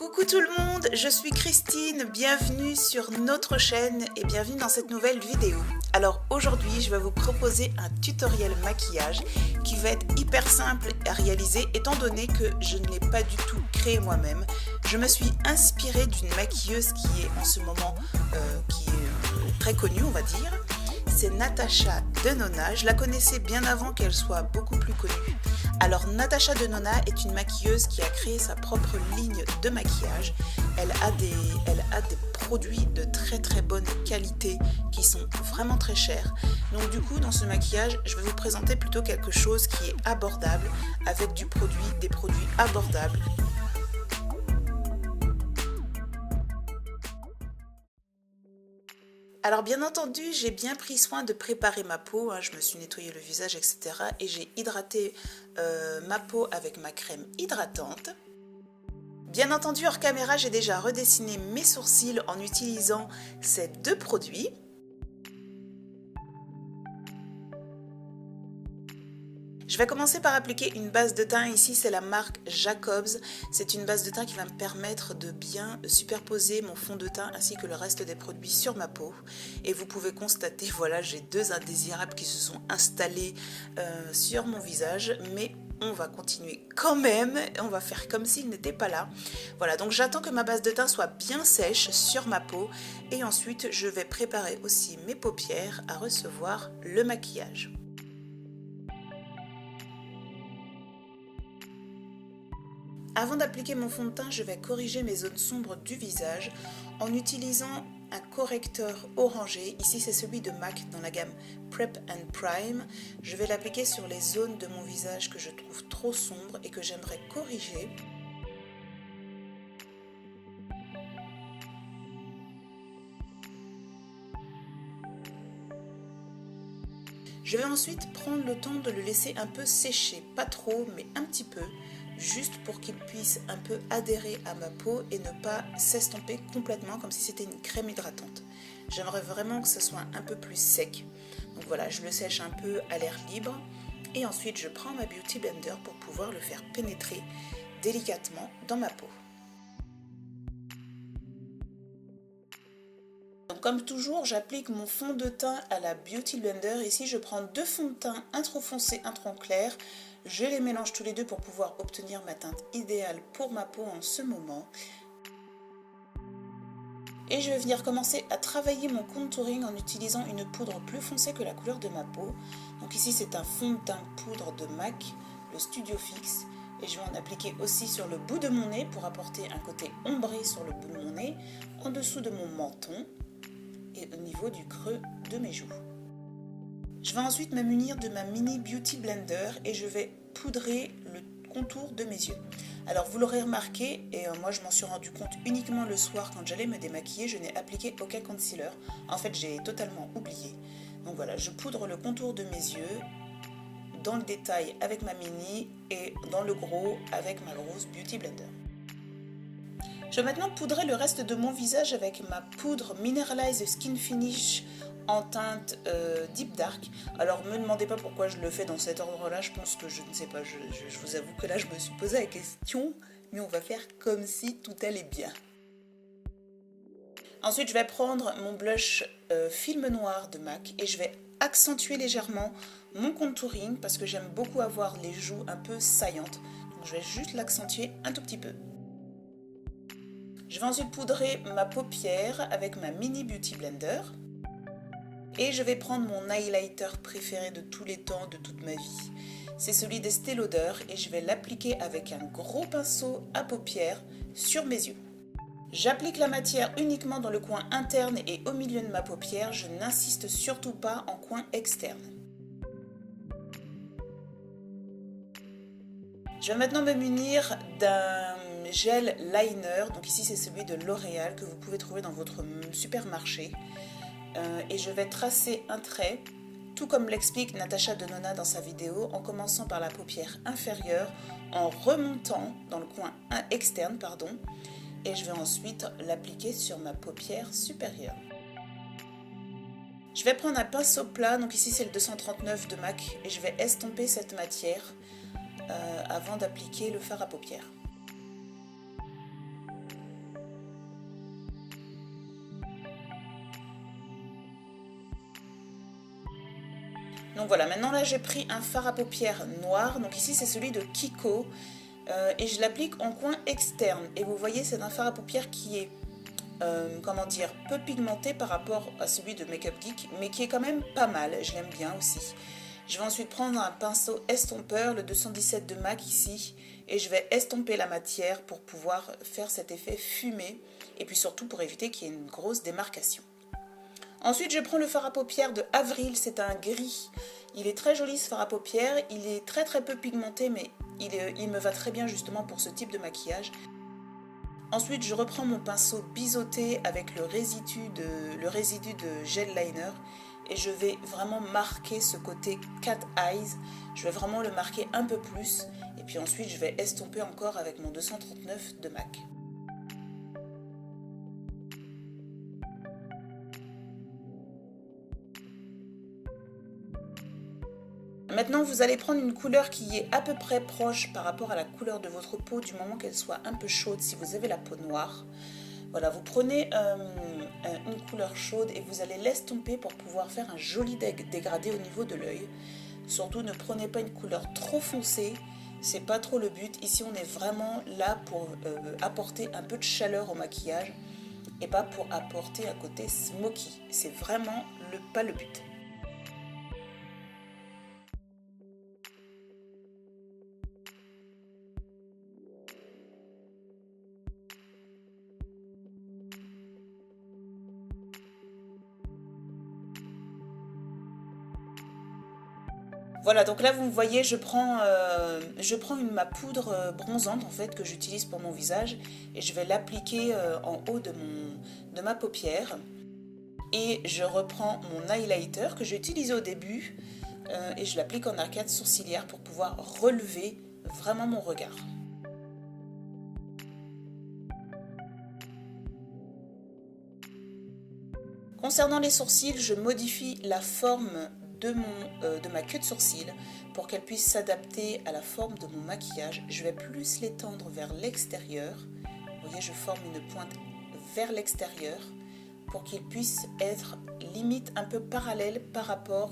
Coucou tout le monde, je suis Christine, bienvenue sur notre chaîne et bienvenue dans cette nouvelle vidéo. Alors aujourd'hui je vais vous proposer un tutoriel maquillage qui va être hyper simple à réaliser étant donné que je ne l'ai pas du tout créé moi-même. Je me suis inspirée d'une maquilleuse qui est en ce moment très connue, on va dire. C'est Natasha Denona, je la connaissais bien avant qu'elle soit beaucoup plus connue. Alors Natasha Denona est une maquilleuse qui a créé sa propre ligne de maquillage. Elle a des produits de très bonne qualité qui sont vraiment très chers. Donc du coup dans ce maquillage je vais vous présenter plutôt quelque chose qui est abordable avec des produits abordables. Alors bien entendu, j'ai bien pris soin de préparer ma peau, je me suis nettoyé le visage, etc. Et j'ai hydraté ma peau avec ma crème hydratante. Bien entendu, hors caméra, j'ai déjà redessiné mes sourcils en utilisant ces deux produits. Je vais commencer par appliquer une base de teint, ici c'est la marque Jacobs, c'est une base de teint qui va me permettre de bien superposer mon fond de teint ainsi que le reste des produits sur ma peau. Et vous pouvez constater, voilà, j'ai deux indésirables qui se sont installés sur mon visage, mais on va continuer quand même, on va faire comme s'ils n'étaient pas là. Voilà, donc j'attends que ma base de teint soit bien sèche sur ma peau et ensuite je vais préparer aussi mes paupières à recevoir le maquillage. Avant d'appliquer mon fond de teint, je vais corriger mes zones sombres du visage en utilisant un correcteur orangé. Ici, c'est celui de MAC dans la gamme Prep and Prime. Je vais l'appliquer sur les zones de mon visage que je trouve trop sombres et que j'aimerais corriger. Je vais ensuite prendre le temps de le laisser un peu sécher, pas trop, mais un petit peu, juste pour qu'il puisse un peu adhérer à ma peau et ne pas s'estomper complètement comme si c'était une crème hydratante. J'aimerais vraiment que ce soit un peu plus sec. Donc voilà, je le sèche un peu à l'air libre et ensuite je prends ma Beauty Blender pour pouvoir le faire pénétrer délicatement dans ma peau. Donc comme toujours, j'applique mon fond de teint à la Beauty Blender. Ici, je prends deux fonds de teint, un trop foncé, un trop clair. Je les mélange tous les deux pour pouvoir obtenir ma teinte idéale pour ma peau en ce moment. Et je vais venir commencer à travailler mon contouring en utilisant une poudre plus foncée que la couleur de ma peau. Donc ici, c'est un fond de teint poudre de MAC, le Studio Fix. Et je vais en appliquer aussi sur le bout de mon nez pour apporter un côté ombré sur le bout de mon nez, en dessous de mon menton et au niveau du creux de mes joues. Je vais ensuite me munir de ma mini Beauty Blender et je vais poudrer le contour de mes yeux. Alors vous l'aurez remarqué, et moi je m'en suis rendu compte uniquement le soir quand j'allais me démaquiller, je n'ai appliqué aucun concealer. En fait j'ai totalement oublié. Donc voilà, je poudre le contour de mes yeux dans le détail avec ma mini et dans le gros avec ma grosse Beauty Blender. Je vais maintenant poudrer le reste de mon visage avec ma poudre Mineralize Skin Finish en teinte Deep Dark. Alors ne me demandez pas pourquoi je le fais dans cet ordre-là, je pense que je ne sais pas, je vous avoue que là je me suis posé la question, mais on va faire comme si tout allait bien. Ensuite je vais prendre mon blush Film Noir de MAC et je vais accentuer légèrement mon contouring parce que j'aime beaucoup avoir les joues un peu saillantes. Donc je vais juste l'accentuer un tout petit peu. Je vais ensuite poudrer ma paupière avec ma mini Beauty Blender. Et je vais prendre mon highlighter préféré de tous les temps, de toute ma vie. C'est celui d'Estée Lauder et je vais l'appliquer avec un gros pinceau à paupières sur mes yeux. J'applique la matière uniquement dans le coin interne et au milieu de ma paupière. Je n'insiste surtout pas en coin externe. Je vais maintenant me munir d'un gel liner. Donc ici c'est celui de L'Oréal que vous pouvez trouver dans votre supermarché. Et je vais tracer un trait, tout comme l'explique Natasha Denona dans sa vidéo, en commençant par la paupière inférieure, en remontant dans le coin externe, et je vais ensuite l'appliquer sur ma paupière supérieure. Je vais prendre un pinceau plat, donc ici c'est le 239 de MAC, et je vais estomper cette matière avant d'appliquer le fard à paupières. Donc voilà, maintenant là j'ai pris un fard à paupières noir, donc ici c'est celui de Kiko, et je l'applique en coin externe. Et vous voyez, c'est un fard à paupières qui est, comment dire, peu pigmenté par rapport à celui de Make Up Geek, mais qui est quand même pas mal, je l'aime bien aussi. Je vais ensuite prendre un pinceau estompeur, le 217 de MAC ici, et je vais estomper la matière pour pouvoir faire cet effet fumé, et puis surtout pour éviter qu'il y ait une grosse démarcation. Ensuite, je prends le fard à paupières de Avril, c'est un gris. Il est très joli ce fard à paupières, il est très peu pigmenté, mais il me va très bien justement pour ce type de maquillage. Ensuite, je reprends mon pinceau biseauté avec le résidu de gel liner et je vais vraiment marquer ce côté cat eyes. Je vais vraiment le marquer un peu plus et puis ensuite je vais estomper encore avec mon 239 de MAC. Maintenant, vous allez prendre une couleur qui est à peu près proche par rapport à la couleur de votre peau, du moment qu'elle soit un peu chaude si vous avez la peau noire. Voilà, vous prenez une couleur chaude et vous allez l'estomper pour pouvoir faire un joli dégradé au niveau de l'œil. Surtout, ne prenez pas une couleur trop foncée, c'est pas trop le but. Ici, on est vraiment là pour apporter un peu de chaleur au maquillage et pas pour apporter un côté smoky. C'est vraiment pas le but. Voilà, donc là vous me voyez, je prends ma poudre bronzante en fait que j'utilise pour mon visage et je vais l'appliquer en haut de ma paupière. Et je reprends mon highlighter que j'ai utilisé au début et je l'applique en arcade sourcilière pour pouvoir relever vraiment mon regard. Concernant les sourcils, je modifie la forme de ma queue de sourcil pour qu'elle puisse s'adapter à la forme de mon maquillage. Je vais plus l'étendre vers l'extérieur. Vous voyez, je forme une pointe vers l'extérieur pour qu'il puisse être limite un peu parallèle par rapport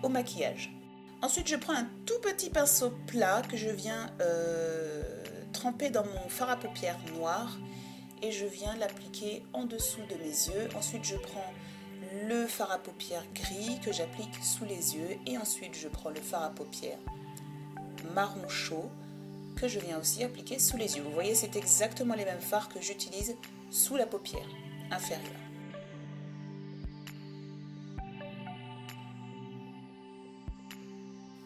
au maquillage. Ensuite, je prends un tout petit pinceau plat que je viens tremper dans mon fard à paupières noir et je viens l'appliquer en dessous de mes yeux. Ensuite, je prends le fard à paupières gris que j'applique sous les yeux et ensuite je prends le fard à paupières marron chaud que je viens aussi appliquer sous les yeux. Vous voyez, c'est exactement les mêmes fards que j'utilise sous la paupière inférieure.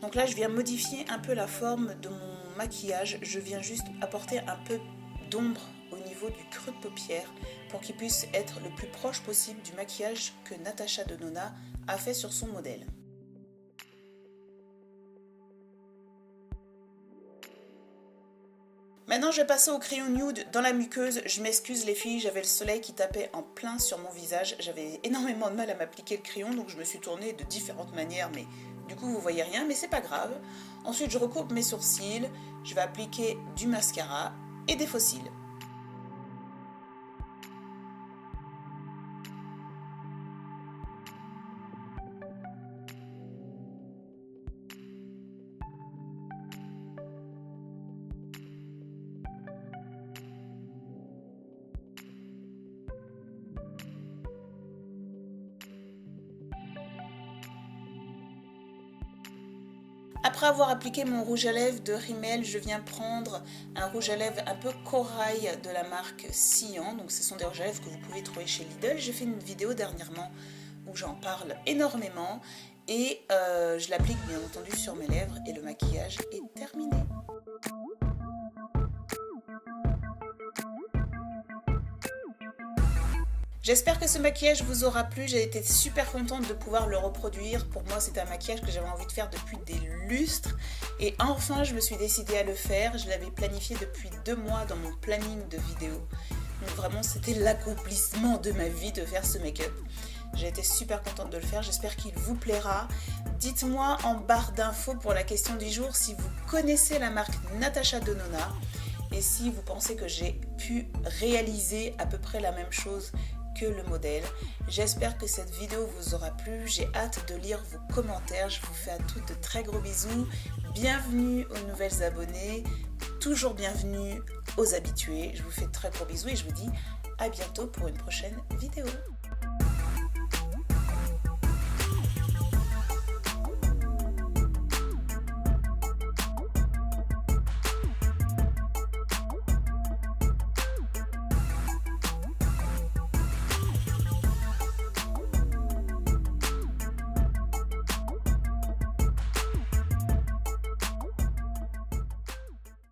Donc là, je viens modifier un peu la forme de mon maquillage. Je viens juste apporter un peu d'ombre au niveau du creux de paupière pour qu'il puisse être le plus proche possible du maquillage que Natasha Denona a fait sur son modèle. Maintenant, je vais passer au crayon nude dans la muqueuse. Je m'excuse les filles, j'avais le soleil qui tapait en plein sur mon visage. J'avais énormément de mal à m'appliquer le crayon, donc je me suis tournée de différentes manières, mais du coup vous voyez rien, mais c'est pas grave. Ensuite, je recoupe mes sourcils, je vais appliquer du mascara et des faux cils. Après avoir appliqué mon rouge à lèvres de Rimmel, je viens prendre un rouge à lèvres un peu corail de la marque Cyan. Donc ce sont des rouges à lèvres que vous pouvez trouver chez Lidl. J'ai fait une vidéo dernièrement où j'en parle énormément et je l'applique bien entendu sur mes lèvres et le maquillage est terminé. J'espère que ce maquillage vous aura plu, j'ai été super contente de pouvoir le reproduire. Pour moi, c'était un maquillage que j'avais envie de faire depuis des lustres. Et enfin, je me suis décidée à le faire. Je l'avais planifié depuis 2 mois dans mon planning de vidéos. Donc vraiment, c'était l'accomplissement de ma vie de faire ce make-up. J'ai été super contente de le faire, j'espère qu'il vous plaira. Dites-moi en barre d'infos pour la question du jour si vous connaissez la marque Natasha Denona et si vous pensez que j'ai pu réaliser à peu près la même chose que le modèle. J'espère que cette vidéo vous aura plu. J'ai hâte de lire vos commentaires. Je vous fais à toutes de très gros bisous. Bienvenue aux nouvelles abonnées. Toujours bienvenue aux habitués. Je vous fais de très gros bisous et je vous dis à bientôt pour une prochaine vidéo.